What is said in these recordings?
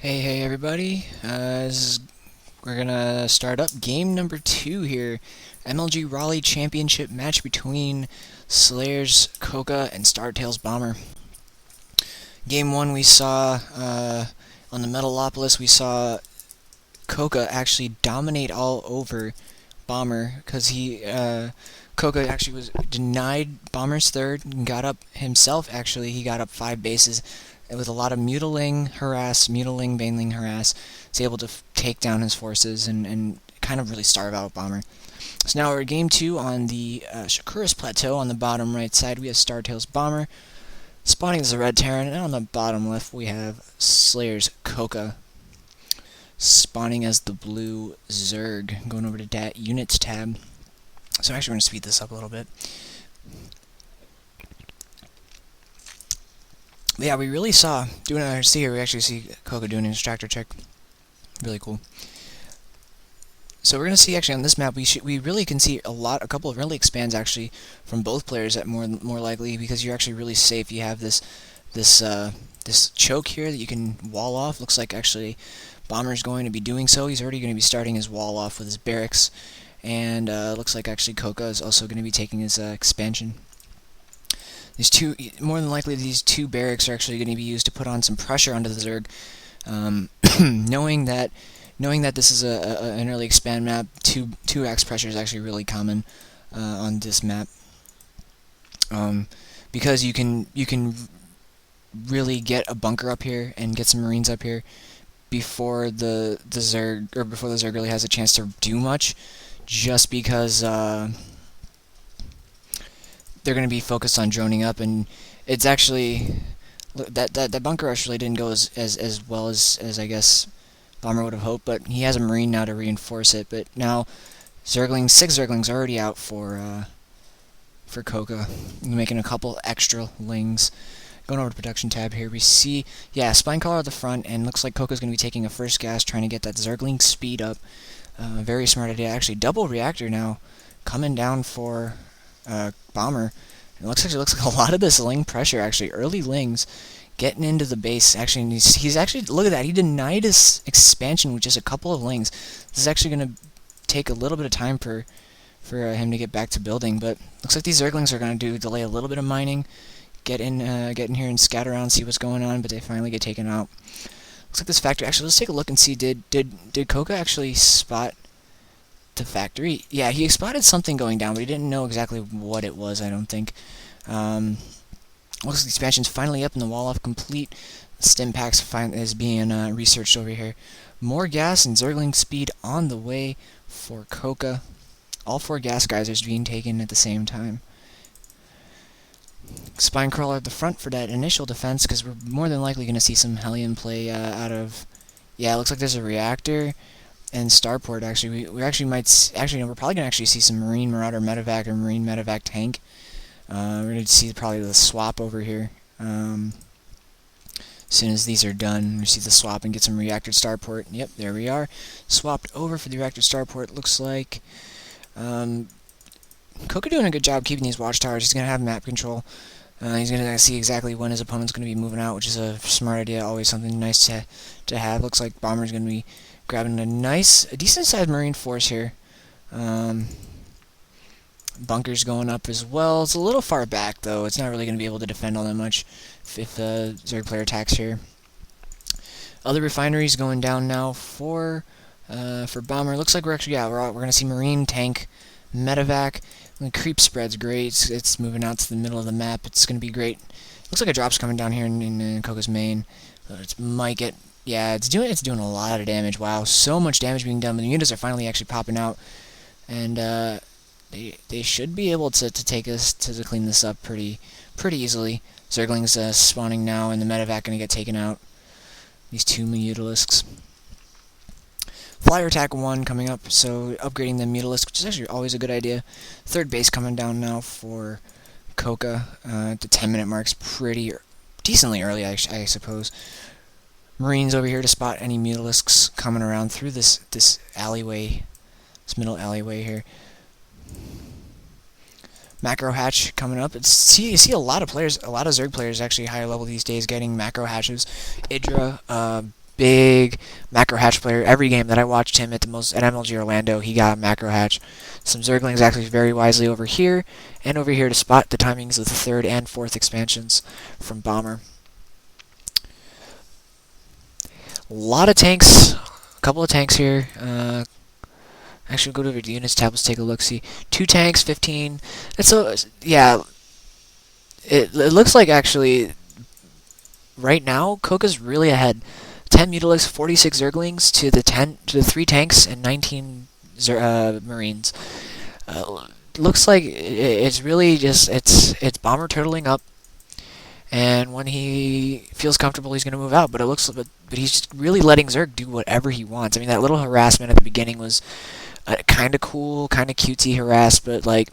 Hey everybody, we're gonna start up game number 2 here. MLG Raleigh Championship match between Slayers, Coca, and Startails Bomber. Game 1 we saw, on the Metalopolis, we saw Coca actually dominate all over Bomber, because Coca actually was denied Bomber's third, and got up himself actually, he got up 5 bases, with a lot of mutiling, baneling, harass, is able to take down his forces and kind of really starve out Bomber. So now we're game 2 on the Shakuras Plateau. On the bottom right side we have Startails Bomber, spawning as the Red Terran, and on the bottom left we have Slayer's Coca, spawning as the blue Zerg. Going over to Units tab. So actually we're going to speed this up a little bit. But yeah, we really saw, we actually see Coca doing an extractor check. Really cool. So we're going to see actually on this map, we really can see a couple of early expands actually from both players at more likely, because you're actually really safe. You have this choke here that you can wall off. Looks like actually Bomber's going to be doing so. He's already going to be starting his wall off with his barracks, and looks like actually Coca is also going to be taking his expansion. More than likely, these two barracks are actually going to be used to put on some pressure onto the Zerg. Knowing that this is an early expand map, 2x pressure is actually really common on this map, because you can really get a bunker up here and get some Marines up here before the Zerg really has a chance to do much, just because they're going to be focused on droning up, and it's actually that bunker rush really didn't go as well as I guess Bomber would have hoped, but he has a Marine now to reinforce it. But now six Zerglings already out for Coca, making a couple extra lings. Going over to production tab here, we see, Spine Collar at the front, and looks like Coca's going to be taking a first gas, trying to get that Zergling speed up. Very smart idea. Actually, double reactor now coming down for Bomber. It looks like a lot of this ling pressure, actually. Early lings getting into the base. Actually, he's actually, look at that, he denied his expansion with just a couple of lings. This is actually going to take a little bit of time for him to get back to building, but looks like these Zerglings are going to delay a little bit of mining, get in here and scatter around, see what's going on, but they finally get taken out. Looks like this factory, actually, let's take a look and see, did Coca actually spot the factory? Yeah, he spotted something going down, but he didn't know exactly what it was, I don't think. Looks like the expansion's finally up and the wall off complete. The stim packs is being researched over here. More gas and Zergling speed on the way for Coca. All 4 gas geysers being taken at the same time. Spine Crawler at the front for that initial defense, because we're more than likely going to see some Hellion play out of... Yeah, it looks like there's a reactor and starport. Actually, we actually might... Actually, no, we're probably going to actually see some Marine Marauder medevac or Marine medevac tank. We're going to see probably the swap over here. As soon as these are done, we see the swap and get some reactor starport. Yep, there we are. Swapped over for the reactor starport, looks like. Coca doing a good job keeping these watchtowers. He's going to have map control. He's going to see exactly when his opponent's going to be moving out, which is a smart idea, always something nice to have. Looks like Bomber's going to be grabbing a decent-sized Marine force here. Bunker's going up as well. It's a little far back, though. It's not really going to be able to defend all that much if the Zerg player attacks here. Other refineries going down now for Bomber. Looks like we're actually, we're going to see Marine, tank, medevac. The creep spread's great. It's moving out to the middle of the map. It's going to be great. Looks like a drop's coming down here in Coca's main. It might get... Yeah, it's doing a lot of damage. Wow, so much damage being done. The units are finally actually popping out, and they should be able to take us to clean this up pretty easily. Zergling's spawning now, and the medevac going to get taken out. These 2 Mutalisks. Flyer attack 1 coming up, so upgrading the Mutalisk, which is actually always a good idea. Third base coming down now for Coca. The 10-minute mark's pretty decently early, I suppose. Marines over here to spot any Mutalisks coming around through this alleyway, this middle alleyway here. Macro hatch coming up. You see a lot of players, a lot of Zerg players actually higher level these days getting macro hatches. Idra, big macro hatch player. Every game that I watched him at MLG Orlando, he got a macro hatch. Some Zerglings actually very wisely over here and over here to spot the timings of the 3rd and 4th expansions from Bomber. A lot of tanks, a couple of tanks here. Actually, we'll go to the units tab. Let's take a look. See, 2 tanks, 15. And so, yeah, it looks like actually right now Coca's really ahead. 10 Mutalisks, 46 Zerglings to the 3 tanks and 19 Marines. Looks like it's really just it's Bomber turtling up, and when he feels comfortable, he's going to move out. But but he's just really letting Zerg do whatever he wants. I mean, that little harassment at the beginning was kind of cool, kind of cutesy harass, but like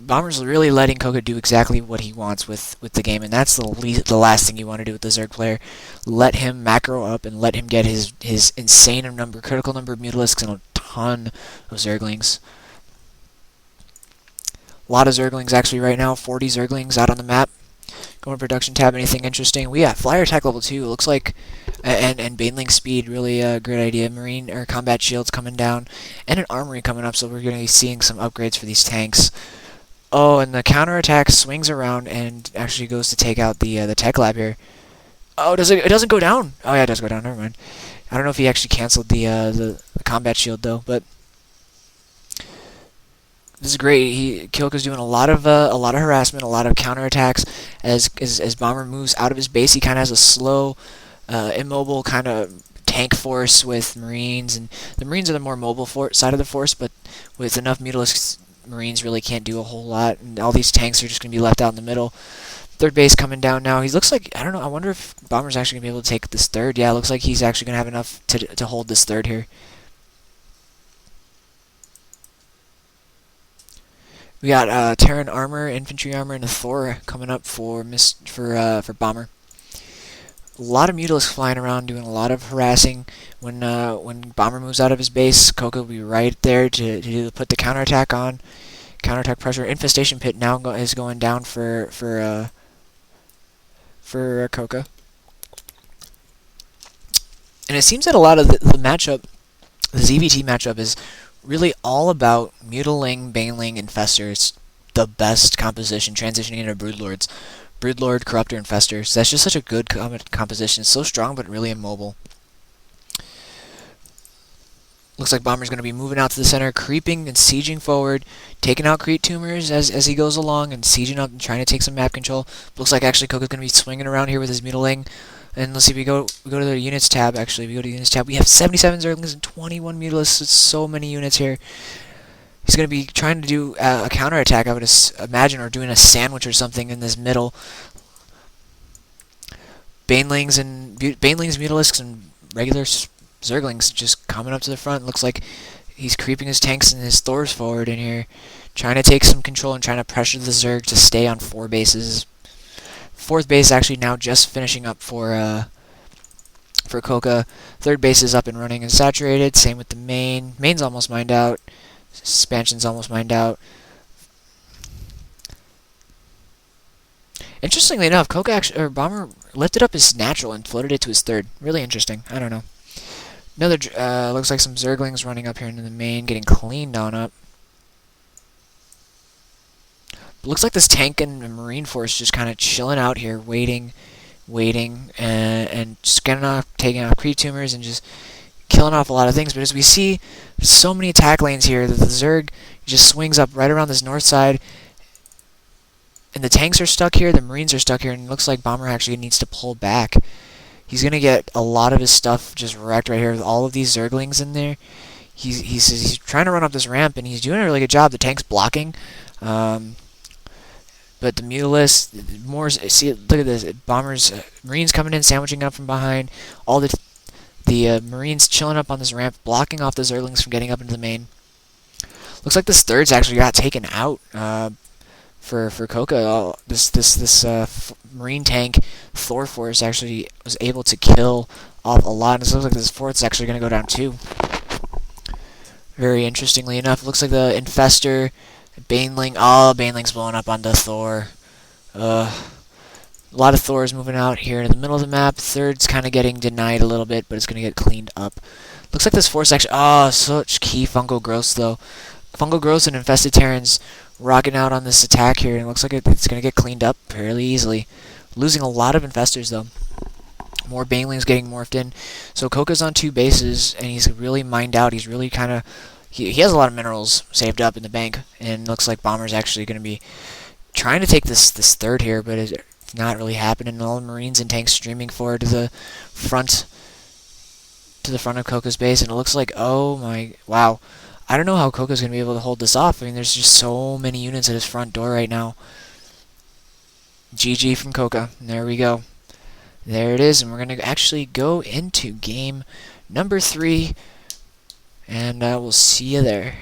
Bomber's really letting Coca do exactly what he wants with the game, and that's the last thing you want to do with the Zerg player. Let him macro up and let him get his insane critical number of Mutalisks and a ton of Zerglings. A lot of Zerglings actually right now, 40 Zerglings out on the map. Go in production tab, anything interesting? We got flyer attack level 2, looks like, and Baneling speed, really a great idea. Marine or combat shields coming down, and an armory coming up, so we're going to be seeing some upgrades for these tanks. Oh, and the counterattack swings around and actually goes to take out the tech lab here. Oh, it doesn't go down. Oh yeah, it does go down. Never mind. I don't know if he actually canceled the combat shield though, but this is great. Kyoko's doing a lot of harassment, a lot of counterattacks as Bomber moves out of his base. He kind of has a slow, immobile kind of tank force with Marines, and the Marines are the more mobile side of the force, but with enough Mutalisks, Marines really can't do a whole lot, and all these tanks are just going to be left out in the middle. 3rd base coming down now. He looks like, I don't know, I wonder if Bomber's actually going to be able to take this 3rd. Yeah, it looks like he's actually going to have enough to hold this 3rd here. We got Terran armor, infantry armor, and a Thor coming up for Bomber. A lot of Mutalisks flying around, doing a lot of harassing. When Bomber moves out of his base, Coca will be right there to put the counterattack on. Counterattack pressure. Infestation pit now is going down for Coca. And it seems that a lot of the matchup, the ZVT matchup, is really all about Mutiling, Baneling, Infestor. It's the best composition, transitioning into Broodlords. Broodlord, Corruptor, Infestor. So that's just such a good composition. It's so strong, but really immobile. Looks like Bomber's going to be moving out to the center, creeping and sieging forward, taking out Crete Tumors as he goes along, and sieging up and trying to take some map control. Looks like actually Coca's going to be swinging around here with his Mutiling. And let's see, we go to the units tab, actually. We go to the units tab. We have 77 Zerglings and 21 Mutalisks. It's so many units here. He's going to be trying to do a counterattack, I would imagine, or doing a sandwich or something in this middle. Banelings, Mutalisks, and regular Zerglings just coming up to the front. Looks like he's creeping his tanks and his Thors forward in here, trying to take some control and trying to pressure the Zerg to stay on 4 bases. 4th base actually now just finishing up for Coca. 3rd base is up and running and saturated. Same with the main. Main's almost mined out. Expansion's almost mined out. Interestingly enough, Bomber lifted up his natural and floated it to his 3rd. Really interesting. I don't know. Another looks like some Zerglings running up here into the main, getting cleaned on up. Looks like this tank and Marine force just kind of chilling out here, waiting, and just taking off Crete Tumors and just killing off a lot of things. But as we see, so many attack lanes here that the Zerg just swings up right around this north side, and the tanks are stuck here, the Marines are stuck here, and it looks like Bomber actually needs to pull back. He's going to get a lot of his stuff just wrecked right here with all of these Zerglings in there. He's trying to run up this ramp, and he's doing a really good job. The tank's blocking. But the Mutalisks, look at this. Marines coming in, sandwiching up from behind. All the Marines chilling up on this ramp, blocking off the Zerglings from getting up into the main. Looks like this 3rd's actually got taken out for Coca. This Marine tank, Thor Force, actually was able to kill off a lot. And it looks like this 4th's actually going to go down too. Very interestingly enough, it looks like the Infestor, Baneling, Baneling's blowing up onto Thor. A lot of Thors moving out here in the middle of the map. Third's kind of getting denied a little bit, but it's going to get cleaned up. Looks like this fourth section... Oh, such key Fungal Growth, though. Fungal Growth and Infested Terrans rocking out on this attack here, and it looks like it's going to get cleaned up fairly easily. Losing a lot of Infestors, though. More Banelings getting morphed in. So Coca's on 2 bases, and he's really mined out. He's really kind of... He has a lot of minerals saved up in the bank, and looks like Bomber's actually going to be trying to take this third here, but it's not really happening. All the Marines and tanks streaming forward to the front of Coca's base, and it looks like, oh my, wow. I don't know how Coca's going to be able to hold this off. I mean, there's just so many units at his front door right now. GG from Coca. There we go. There it is, and we're going to actually go into game number 3, and we'll see you there.